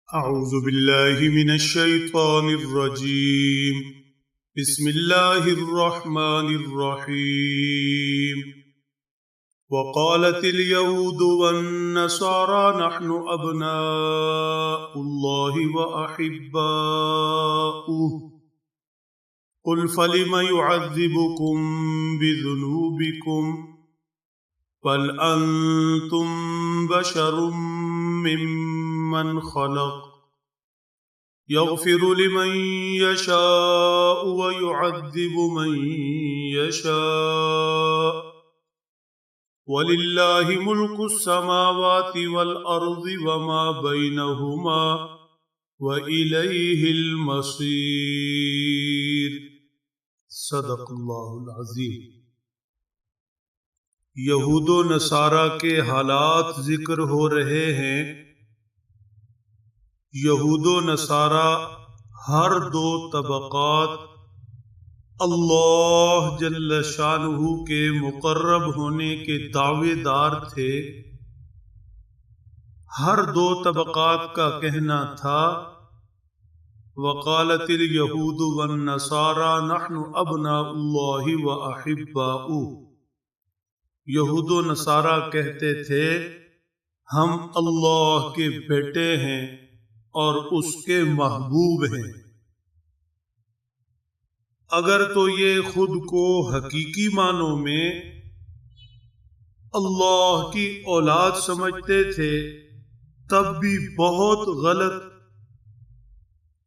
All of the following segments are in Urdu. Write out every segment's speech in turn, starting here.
أعوذ بالله من الشيطان الرجيم. بسم الله الرحمن الرحيم. وقالت اليهود والنصارى نحن أبناء الله وأحباؤه قل فلم يعذبكم بذنوبكم بل أنتم بشر ممن خلق يغفر لمن يشاء ويعذب من يشاء ولله ملك السماوات والأرض وما بينهما وإليه المصير. صدق اللہ العظیم. یہود و نصارہ کے حالات ذکر ہو رہے ہیں. یہود و نصارہ ہر دو طبقات اللہ جل شانہ کے مقرب ہونے کے دعوے دار تھے. ہر دو طبقات کا کہنا تھا وقالت الیہود والنصارى نحن ابناء اللہ واحباؤہ. یہود و نصارہ کہتے تھے ہم اللہ کے بیٹے ہیں اور اس کے محبوب ہیں. اگر تو یہ خود کو حقیقی معنوں میں اللہ کی اولاد سمجھتے تھے تب بھی بہت غلط،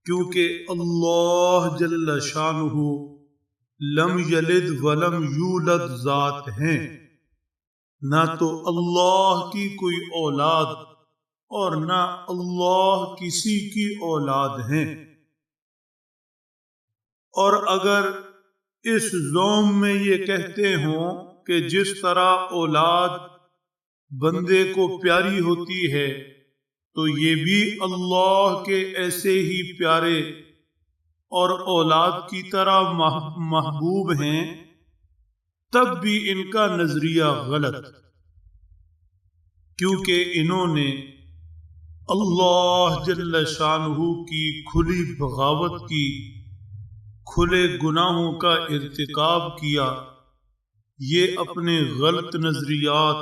کیونکہ اللہ جل شانہ لم یلد ولم یولد ذات ہیں. نہ تو اللہ کی کوئی اولاد اور نہ اللہ کسی کی اولاد ہیں. اور اگر اس زوم میں یہ کہتے ہوں کہ جس طرح اولاد بندے کو پیاری ہوتی ہے تو یہ بھی اللہ کے ایسے ہی پیارے اور اولاد کی طرح محبوب ہیں، تب بھی ان کا نظریہ غلط، کیونکہ انہوں نے اللہ جل شانہ کی کھلی بغاوت کی، کھلے گناہوں کا ارتکاب کیا. یہ اپنے غلط نظریات،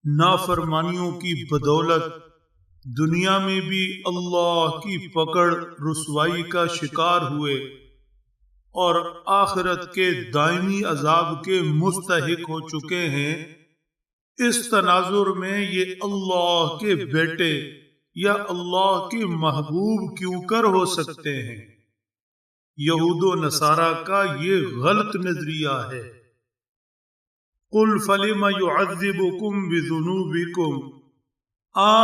نافرمانیوں کی بدولت دنیا میں بھی اللہ کی پکڑ رسوائی کا شکار ہوئے اور آخرت کے دائمی عذاب کے مستحق ہو چکے ہیں. اس تناظر میں یہ اللہ کے بیٹے یا اللہ کے محبوب کیوں کر ہو سکتے ہیں؟ یہود و نصارہ کا یہ غلط نظریہ ہے. قل فلم يعذبكم بذنوبكم.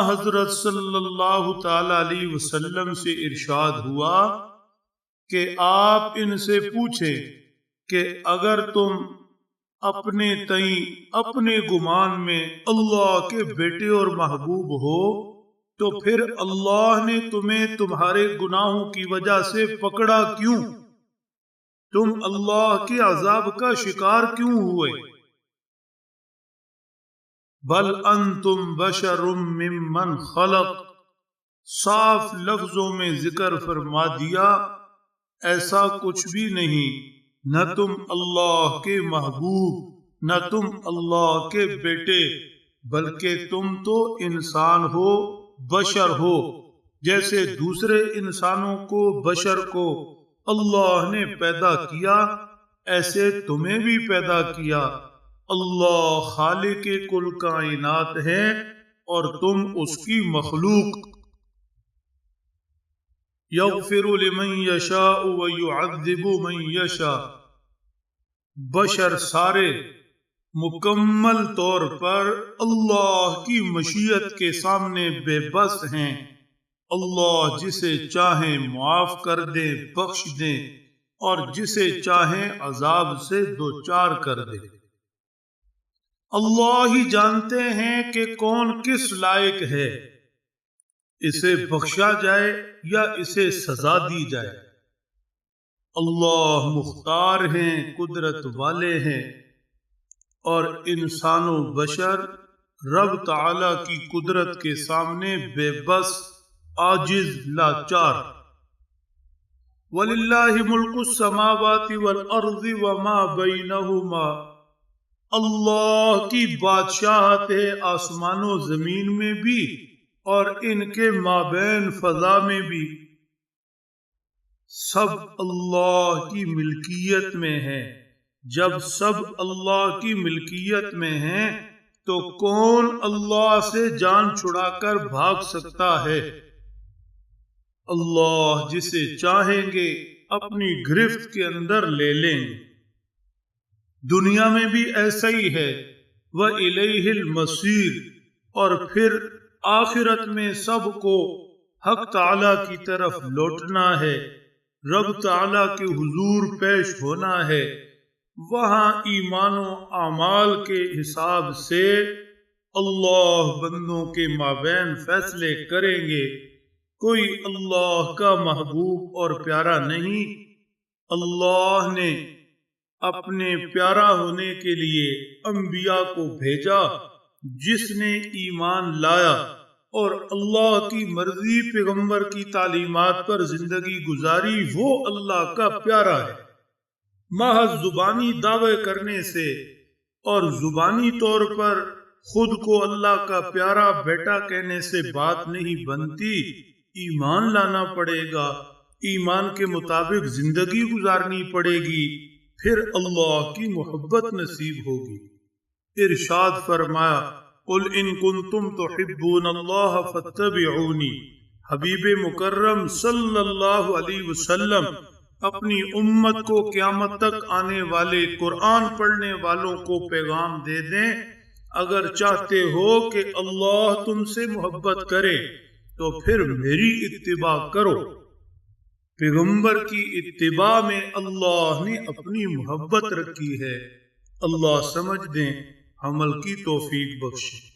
حضرت صلی اللہ تعالی علیہ وسلم سے ارشاد ہوا کہ آپ ان سے پوچھیں کہ اگر تم اپنے تئیں اپنے گمان میں اللہ کے بیٹے اور محبوب ہو تو پھر اللہ نے تمہیں تمہارے گناہوں کی وجہ سے پکڑا کیوں؟ تم اللہ کے عذاب کا شکار کیوں ہوئے؟ بل انتم بشر ممن خلق. صاف لفظوں میں ذکر فرما دیا ایسا کچھ بھی نہیں. نہ تم اللہ کے محبوب نہ تم اللہ کے بیٹے، بلکہ تم تو انسان ہو، بشر ہو. جیسے دوسرے انسانوں کو، بشر کو اللہ نے پیدا کیا ایسے تمہیں بھی پیدا کیا. اللہ خالق کل کائنات ہے اور تم اس کی مخلوق. یغفر لمن یشاء ویعذب من یشاء. بشر سارے مکمل طور پر اللہ کی مشیت کے سامنے بے بس ہیں. اللہ جسے چاہیں معاف کر دیں، بخش دیں، اور جسے چاہیں عذاب سے دوچار کر دیں. اللہ ہی جانتے ہیں کہ کون کس لائق ہے، اسے بخشا جائے یا اسے سزا دی جائے. اللہ مختار ہیں، قدرت والے ہیں، اور انسان و بشر رب تعالی کی قدرت کے سامنے بے بس عاجز لاچار۔ وَلِلَّهِ مُلْكُ السَّمَاوَاتِ وَالْأَرْضِ وَمَا بَيْنَهُمَا، اللہ کی بادشاہت ہے آسمان و زمین میں بھی اور ان کے مابین فضا میں بھی، سب اللہ کی ملکیت میں ہے۔ جب سب اللہ کی ملکیت میں ہیں تو کون اللہ سے جان چھڑا کر بھاگ سکتا ہے؟ اللہ جسے چاہیں گے اپنی گرفت کے اندر لے لیں گے۔ دنیا میں بھی ایسا ہی ہے، وَإِلَيْهِ الْمَصِيرُ، اور پھر آخرت میں سب کو حق تعالی کی طرف لوٹنا ہے، رب تعالی کے حضور پیش ہونا ہے۔ وہاں ایمان و اعمال کے حساب سے اللہ بندوں کے مابین فیصلے کریں گے۔ کوئی اللہ کا محبوب اور پیارا نہیں۔ اللہ نے اپنے پیارا ہونے کے لیے انبیاء کو بھیجا، جس نے ایمان لایا اور اللہ کی مرضی پیغمبر کی تعلیمات پر زندگی گزاری، وہ اللہ کا پیارا ہے۔ محض زبانی دعوے کرنے سے اور زبانی طور پر خود کو اللہ کا پیارا بیٹا کہنے سے بات نہیں بنتی، ایمان لانا پڑے گا، ایمان کے مطابق زندگی گزارنی پڑے گی، پھر اللہ کی محبت نصیب ہوگی۔ ارشاد فرمایا، قُلْ إِن كُنتُمْ تُحِبُّونَ اللَّهَ فَاتَّبِعُونِي، حبیب مکرم صلی اللہ علیہ وسلم اپنی امت کو قیامت تک آنے والے قرآن پڑھنے والوں کو پیغام دے دیں، اگر چاہتے ہو کہ اللہ تم سے محبت کرے تو پھر میری اتباع کرو۔ پیغمبر کی اتباع میں اللہ نے اپنی محبت رکھی ہے۔ اللہ سمجھ دیں، عمل کی توفیق بخشے۔